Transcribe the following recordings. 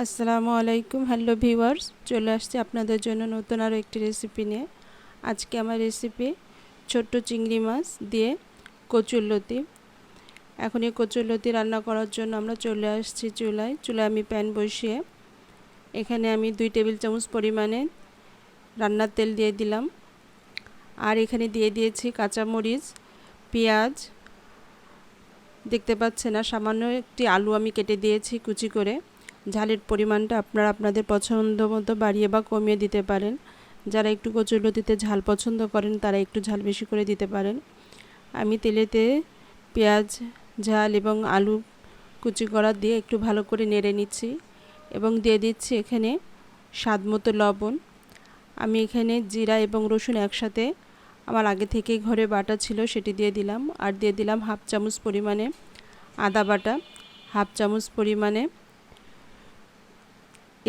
আসসালামু আলাইকুম, hello viewers, চলে আসছি আপনাদের জন্য নতুন আরও একটি রেসিপি নিয়ে। আজকে আমার রেসিপি ছোট্ট চিংড়ি মাছ দিয়ে কচুরলতি। এখন এই কচুরলতি রান্না করার জন্য আমরা চলে আসছি চুলায় আমি প্যান বসিয়ে এখানে আমি 2 টেবিল চামচ পরিমাণে রান্নার তেল দিয়ে দিলাম। আর এখানে দিয়ে দিয়েছি কাঁচামরিচ, পেঁয়াজ, দেখতে পাচ্ছেন না, সামান্য একটি আলু আমি কেটে দিয়েছি কুচি করে। ঝালের পরিমাণটা আপনারা আপনাদের পছন্দ মতো বাড়িয়ে বা কমিয়ে দিতে পারেন। যারা একটু কচুরলতিতে ঝাল পছন্দ করেন তারা একটু ঝাল বেশি করে দিতে পারেন। আমি তেলেতে পেঁয়াজ, ঝাল এবং আলু কুচি করা দিয়ে একটু ভালো করে নেড়ে নিচ্ছি এবং দিয়ে দিচ্ছি এখানে স্বাদ মতো লবণ। আমি এখানে জিরা এবং রসুন একসাথে আমার আগে থেকেই ঘরে বাটা ছিল, সেটি দিয়ে দিলাম। আর দিয়ে দিলাম হাফ চামচ পরিমাণে আদা বাটা, হাফ চামচ পরিমাণে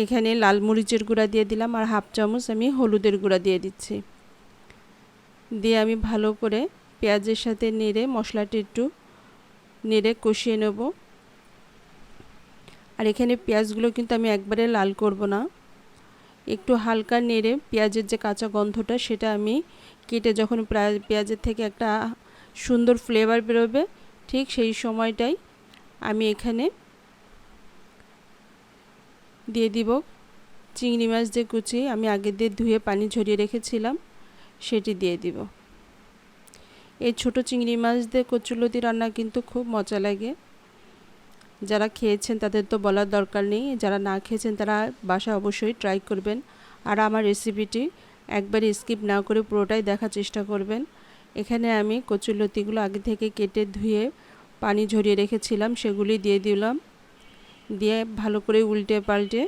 এখানে লাল মরিচের গুঁড়া দিয়ে দিলাম, আর হাফ চামচ আমি হলুদের গুঁড়া দিয়ে দিচ্ছি। দিয়ে আমি ভালো করে পেঁয়াজের সাথে নেড়ে মশলাটি একটু নেড়ে কষিয়ে নেব। আর এখানে পেঁয়াজগুলো কিন্তু আমি একবারে লাল করব না, একটু হালকা নেড়ে পেঁয়াজের যে কাঁচা গন্ধটা সেটা আমি কেটে যখন পেঁয়াজের থেকে একটা সুন্দর ফ্লেভার বেরোবে ঠিক সেই সময়টাই আমি এখানে দিয়ে দিব চিংড়ি মাছ যে কুচি আমি আগে দিয়ে ধুয়ে পানি ঝরিয়ে রেখেছিলাম সেটি দিয়ে দিব। এই ছোট চিংড়ি মাছ দিয়ে কচুরলতি রান্না কিন্তু খুব মজা লাগে। যারা খেয়েছেন তাদের তো বলার দরকার নেই, যারা না খেয়েছেন তারা বাসায় অবশ্যই ট্রাই করবেন। আর আমার রেসিপিটি একবারে স্কিপ না করে পুরোটাই দেখার চেষ্টা করবেন। এখানে আমি কচুরলতিগুলো আগে থেকে কেটে ধুয়ে পানি ঝরিয়ে রেখেছিলাম, সেগুলি দিয়ে দিলাম। দিয়ে ভালো করে উল্টে পাল্টে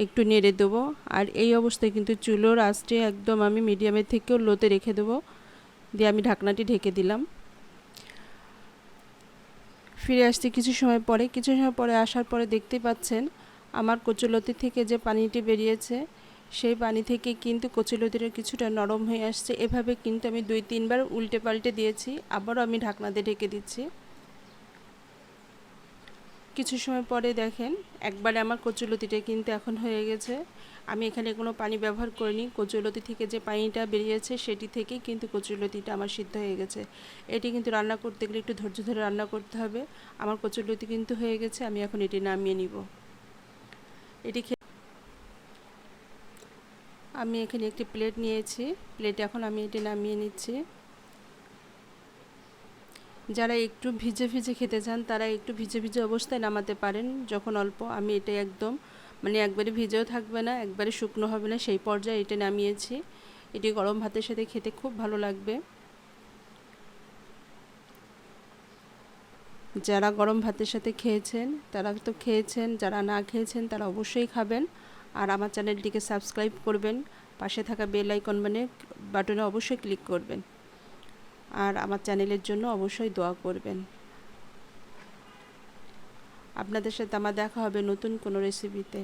একটু নেড়ে দেবো। আর এই অবস্থায় কিন্তু চুলোর আঁচটি একদম আমি মিডিয়ামের থেকেও লোতে রেখে দেবো। দিয়ে আমি ঢাকনাটি ঢেকে দিলাম। ফিরে আসতে কিছু সময় পরে আসার পরে দেখতেই পাচ্ছেন আমার কচুরলতি থেকে যে পানিটি বেরিয়েছে সেই পানি থেকে কিন্তু কচুরলতিটা কিছুটা নরম হয়ে আসছে। এভাবে কিন্তু আমি 2-3 বার উল্টে পাল্টে দিয়েছি, আবারও আমি ঢাকনা দিয়ে ঢেকে দিচ্ছি। কিছু সময় পরে দেখেন একবারে আমার কচুরলতিটা কিন্তু এখন হয়ে গেছে। আমি এখানে কোনো পানি ব্যবহার করিনি, কচুরলতি থেকে যে পানিটা বেরিয়েছে সেটি থেকেই কিন্তু কচুরলতিটা আমার সিদ্ধ হয়ে গেছে। এটি কিন্তু রান্না করতে গেলে একটু ধৈর্য ধরে রান্না করতে হবে। আমার কচুরলতি কিন্তু হয়ে গেছে, আমি এখন এটি নামিয়ে নিব। আমি এখানে একটি প্লেট নিয়েছি, প্লেটে এখন আমি এটি নামিয়ে নিচ্ছি। যারা একটু ভিজে ভিজে খেতে চান তারা একটু ভিজে ভিজে অবস্থায় নামাতে পারেন যখন অল্প। আমি এটা একদম একবারে ভিজেও থাকবে না, একবারে শুকনো হবে না, সেই পর্যায়ে এটা নামিয়েছি। এটি গরম ভাতের সাথে খেতে খুব ভালো লাগবে। যারা গরম ভাতের সাথে খেয়েছেন তারা তো খেয়েছেন, যারা না খেয়েছেন তারা অবশ্যই খাবেন। আর আমার চ্যানেলটিকে সাবস্ক্রাইব করবেন, পাশে থাকা বেল আইকন বাটনে অবশ্যই ক্লিক করবেন। আর আমার চ্যানেলের জন্য অবশ্যই দোয়া করবেন। আপনাদের সাথে আমার দেখা হবে নতুন কোনো রেসিপিতে।